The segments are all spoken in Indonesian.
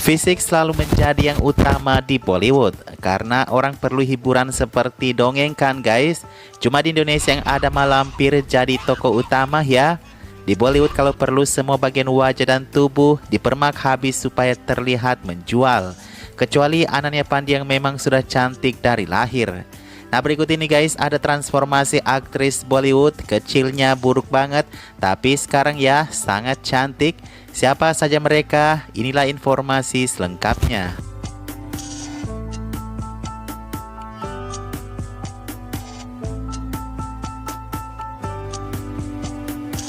Fisik selalu menjadi yang utama di Bollywood karena orang perlu hiburan seperti dongeng kan guys. Cuma di Indonesia yang ada malampir jadi tokoh utama ya. Di Bollywood kalau perlu semua bagian wajah dan tubuh dipermak habis supaya terlihat menjual. Kecuali Ananya Pandy yang memang sudah cantik dari lahir. Nah berikut ini guys ada transformasi aktris Bollywood. Kecilnya buruk banget tapi sekarang ya sangat cantik. Siapa saja mereka? Inilah informasi selengkapnya.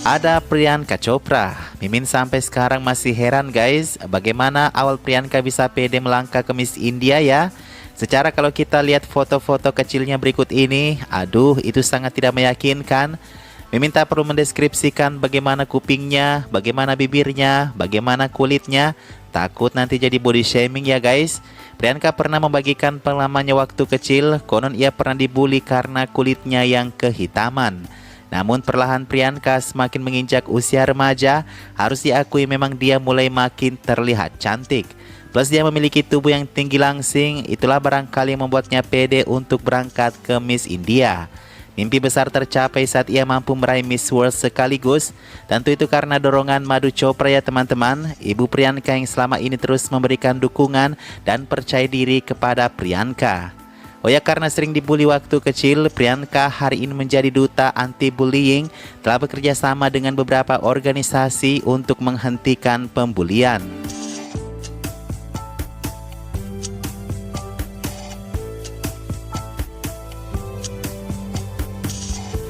Ada Priyanka Chopra. Mimin sampai sekarang masih heran guys, bagaimana awal Priyanka bisa pede melangkah ke Miss India ya. Secara kalau kita lihat foto-foto kecilnya berikut ini, aduh itu sangat tidak meyakinkan. Mimin tak perlu mendeskripsikan bagaimana kupingnya, bagaimana bibirnya, bagaimana kulitnya. Takut nanti jadi body shaming ya guys. Priyanka pernah membagikan pengalamannya waktu kecil, konon ia pernah dibully karena kulitnya yang kehitaman. Namun perlahan Priyanka semakin menginjak usia remaja, harus diakui memang dia mulai makin terlihat cantik. Plus dia memiliki tubuh yang tinggi langsing, itulah barangkali yang membuatnya pede untuk berangkat ke Miss India. Mimpi besar tercapai saat ia mampu meraih Miss World sekaligus. Tentu itu karena dorongan Madhu Chopra ya teman-teman. Ibu Priyanka yang selama ini terus memberikan dukungan dan percaya diri kepada Priyanka. Oh ya, karena sering dibully waktu kecil, Priyanka hari ini menjadi duta anti-bullying, telah bekerja sama dengan beberapa organisasi untuk menghentikan pembulian.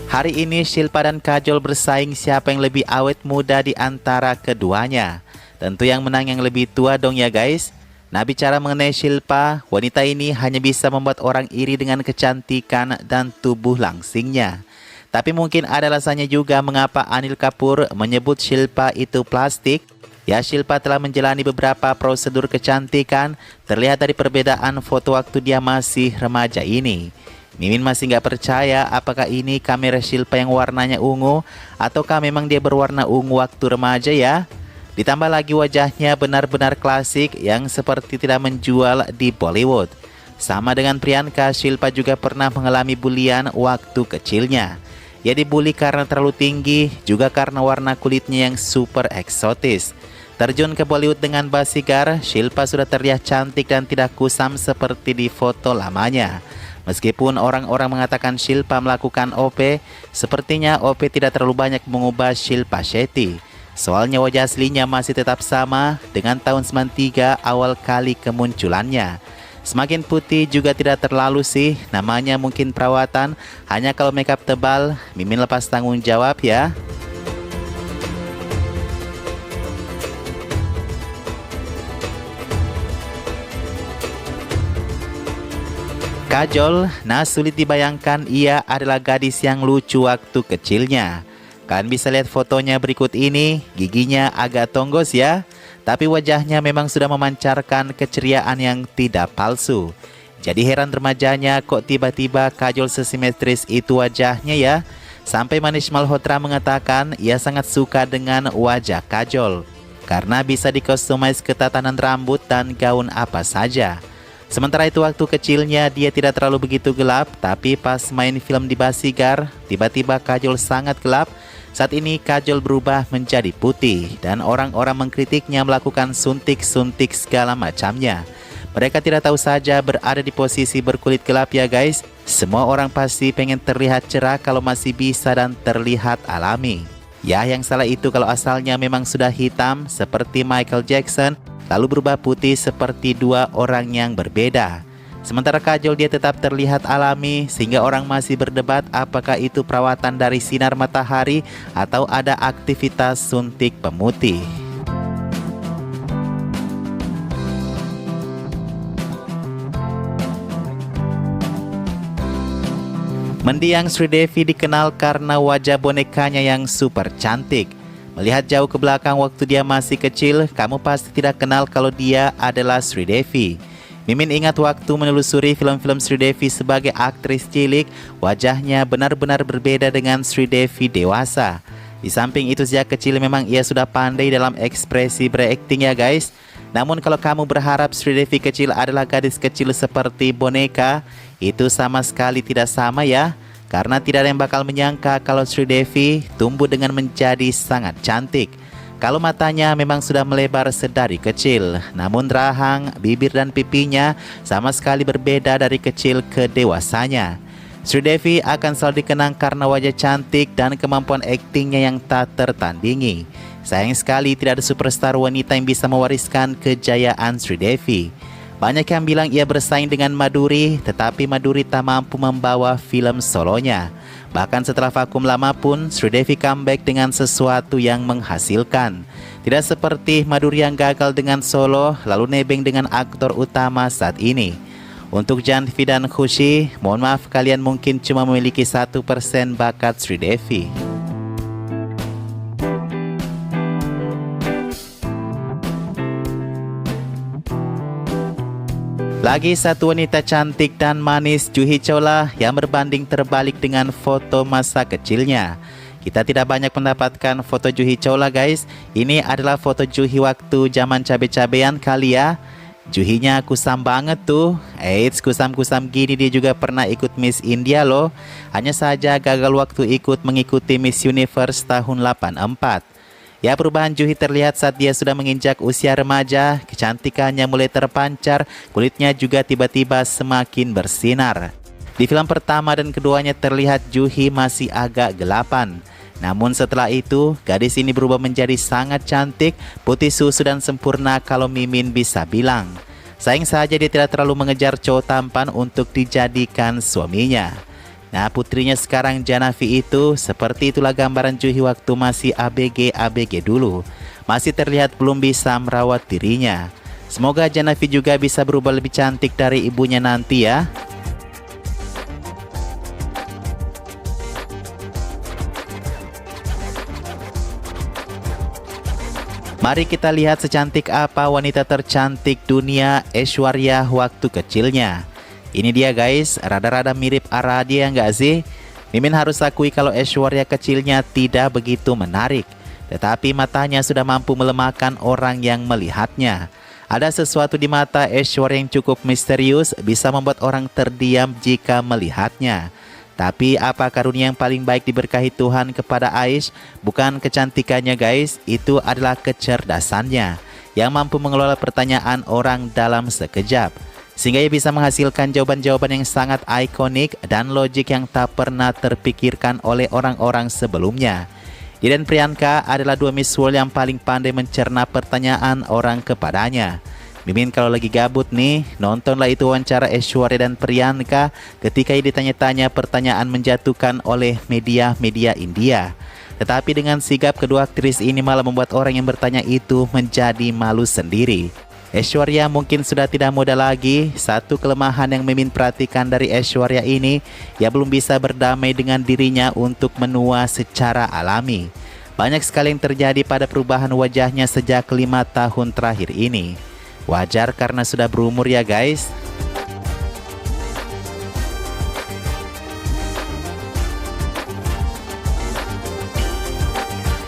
Hari ini Shilpa dan Kajol bersaing siapa yang lebih awet muda di antara keduanya. Tentu yang menang yang lebih tua dong ya guys. Nah bicara mengenai Shilpa, wanita ini hanya bisa membuat orang iri dengan kecantikan dan tubuh langsingnya. Tapi mungkin ada alasannya juga mengapa Anil Kapoor menyebut Shilpa itu plastik. Ya, Shilpa telah menjalani beberapa prosedur kecantikan, terlihat dari perbedaan foto waktu dia masih remaja ini. Mimin masih nggak percaya apakah ini kamera Shilpa yang warnanya ungu ataukah memang dia berwarna ungu waktu remaja ya. Ditambah lagi wajahnya benar-benar klasik yang seperti tidak menjual di Bollywood. Sama dengan Priyanka, Shilpa juga pernah mengalami bulian waktu kecilnya. Ia dibully karena terlalu tinggi, juga karena warna kulitnya yang super eksotis. Terjun ke Bollywood dengan basigar, Shilpa sudah terlihat cantik dan tidak kusam seperti di foto lamanya. Meskipun orang-orang mengatakan Shilpa melakukan OP, sepertinya OP tidak terlalu banyak mengubah Shilpa Shetty. Soalnya wajah aslinya masih tetap sama dengan tahun 93 awal kali kemunculannya. Semakin putih juga tidak terlalu sih, namanya mungkin perawatan, hanya kalau makeup tebal, Mimin lepas tanggung jawab ya. Kajol, nah sulit dibayangkan ia adalah gadis yang lucu waktu kecilnya. Kalian bisa lihat fotonya berikut ini, giginya agak tonggos ya. Tapi wajahnya memang sudah memancarkan keceriaan yang tidak palsu. Jadi heran remajanya kok tiba-tiba Kajol sesimetris itu wajahnya ya. Sampai Manish Malhotra mengatakan ia sangat suka dengan wajah Kajol. Karena bisa dikustomize ketatanan rambut dan gaun apa saja. Sementara itu waktu kecilnya dia tidak terlalu begitu gelap, tapi pas main film di Basigar, tiba-tiba Kajol sangat gelap. Saat ini Kajol berubah menjadi putih dan orang-orang mengkritiknya melakukan suntik-suntik segala macamnya. Mereka tidak tahu saja berada di posisi berkulit gelap ya guys. Semua orang pasti pengen terlihat cerah kalau masih bisa dan terlihat alami. Ya, yang salah itu kalau asalnya memang sudah hitam seperti Michael Jackson, lalu berubah putih seperti dua orang yang berbeda. Sementara Kajol dia tetap terlihat alami sehingga orang masih berdebat apakah itu perawatan dari sinar matahari atau ada aktivitas suntik pemutih. Mendiang Sridevi dikenal karena wajah bonekanya yang super cantik. Melihat jauh ke belakang waktu dia masih kecil, kamu pasti tidak kenal kalau dia adalah Sridevi. Mimin ingat waktu menelusuri film-film Sridevi sebagai aktris cilik, wajahnya benar-benar berbeda dengan Sridevi dewasa. Di samping itu sejak kecil memang ia sudah pandai dalam ekspresi berakting ya guys. Namun kalau kamu berharap Sridevi kecil adalah gadis kecil seperti boneka, itu sama sekali tidak sama ya. Karena tidak ada yang bakal menyangka kalau Sridevi tumbuh dengan menjadi sangat cantik. Kalau matanya memang sudah melebar sedari kecil, namun rahang, bibir dan pipinya sama sekali berbeda dari kecil ke dewasanya. Sridevi akan selalu dikenang karena wajah cantik dan kemampuan aktingnya yang tak tertandingi. Sayang sekali tidak ada superstar wanita yang bisa mewariskan kejayaan Sridevi. Banyak yang bilang ia bersaing dengan Maduri, tetapi Maduri tak mampu membawa film solonya. Bahkan setelah vakum lama pun, Sridevi comeback dengan sesuatu yang menghasilkan. Tidak seperti Maduri yang gagal dengan solo, lalu nebeng dengan aktor utama saat ini. Untuk Janvi dan Khushi, mohon maaf kalian mungkin cuma memiliki 1% bakat Sridevi. Lagi satu wanita cantik dan manis, Juhi Chawla, yang berbanding terbalik dengan foto masa kecilnya. Kita tidak banyak mendapatkan foto Juhi Chawla guys. Ini adalah foto Juhi waktu zaman cabe-cabean kali ya. Juhinya kusam banget tuh. Eits, kusam-kusam gini dia juga pernah ikut Miss India loh. Hanya saja gagal waktu ikut mengikuti Miss Universe tahun 84. Ya, perubahan Juhi terlihat saat dia sudah menginjak usia remaja, kecantikannya mulai terpancar, kulitnya juga tiba-tiba semakin bersinar. Di film pertama dan keduanya terlihat Juhi masih agak gelapan. Namun setelah itu, gadis ini berubah menjadi sangat cantik, putih susu dan sempurna kalau Mimin bisa bilang. Sayang saja dia tidak terlalu mengejar cowok tampan untuk dijadikan suaminya. Nah, putrinya sekarang Janavi itu, seperti itulah gambaran Juhi waktu masih ABG dulu. Masih terlihat belum bisa merawat dirinya. Semoga Janavi juga bisa berubah lebih cantik dari ibunya nanti ya. Mari kita lihat secantik apa wanita tercantik dunia, Aishwarya waktu kecilnya. Ini dia guys, rada-rada mirip Aradia nggak sih? Mimin harus akui kalau Aishwarya kecilnya tidak begitu menarik. Tetapi matanya sudah mampu melemahkan orang yang melihatnya. Ada sesuatu di mata Aishwarya yang cukup misterius, bisa membuat orang terdiam jika melihatnya. Tapi apa karunia yang paling baik diberkahi Tuhan kepada Aish? Bukan kecantikannya guys, itu adalah kecerdasannya. Yang mampu mengelola pertanyaan orang dalam sekejap. Sehingga ia bisa menghasilkan jawaban-jawaban yang sangat ikonik dan logik yang tak pernah terpikirkan oleh orang-orang sebelumnya. Dia dan Priyanka adalah dua Miss World yang paling pandai mencerna pertanyaan orang kepadanya. Mimin kalau lagi gabut nih, nontonlah itu wawancara Aishwarya dan Priyanka ketika ia ditanya-tanya pertanyaan menjatuhkan oleh media-media India. Tetapi dengan sigap kedua aktris ini malah membuat orang yang bertanya itu menjadi malu sendiri. Aishwarya mungkin sudah tidak muda lagi. Satu kelemahan yang Mimin perhatikan dari Aishwarya ini, ia belum bisa berdamai dengan dirinya untuk menua secara alami. Banyak sekali yang terjadi pada perubahan wajahnya sejak 5 tahun terakhir ini. Wajar karena sudah berumur ya guys.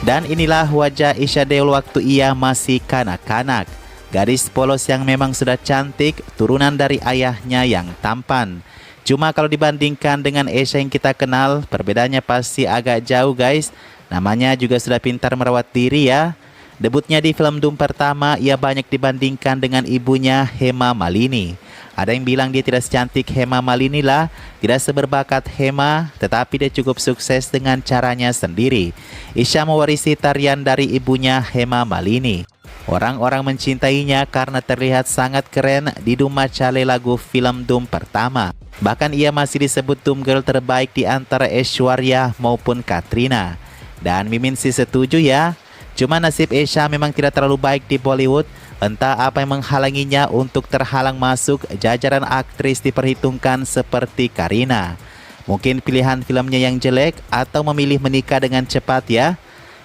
Dan inilah wajah Isha Deol waktu ia masih kanak-kanak. Gadis polos yang memang sudah cantik, turunan dari ayahnya yang tampan. Cuma kalau dibandingkan dengan Esha yang kita kenal, perbedaannya pasti agak jauh guys. Namanya juga sudah pintar merawat diri ya. Debutnya di film Doom pertama, ia banyak dibandingkan dengan ibunya Hema Malini. Ada yang bilang dia tidak secantik Hema Malini lah, tidak seberbakat Hema, tetapi dia cukup sukses dengan caranya sendiri. Isha mewarisi tarian dari ibunya Hema Malini. Orang-orang mencintainya karena terlihat sangat keren di Doom Machale lagu film Doom pertama. Bahkan ia masih disebut Doom Girl terbaik di antara Aishwarya maupun Katrina. Dan Mimin sih setuju ya. Cuma nasib Esha memang tidak terlalu baik di Bollywood. Entah apa yang menghalanginya untuk terhalang masuk jajaran aktris diperhitungkan seperti Karina. Mungkin pilihan filmnya yang jelek atau memilih menikah dengan cepat ya.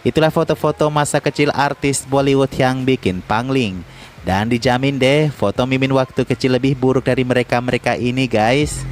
Itulah foto-foto masa kecil artis Bollywood yang bikin pangling. Dan dijamin deh foto Mimin waktu kecil lebih buruk dari mereka-mereka ini guys.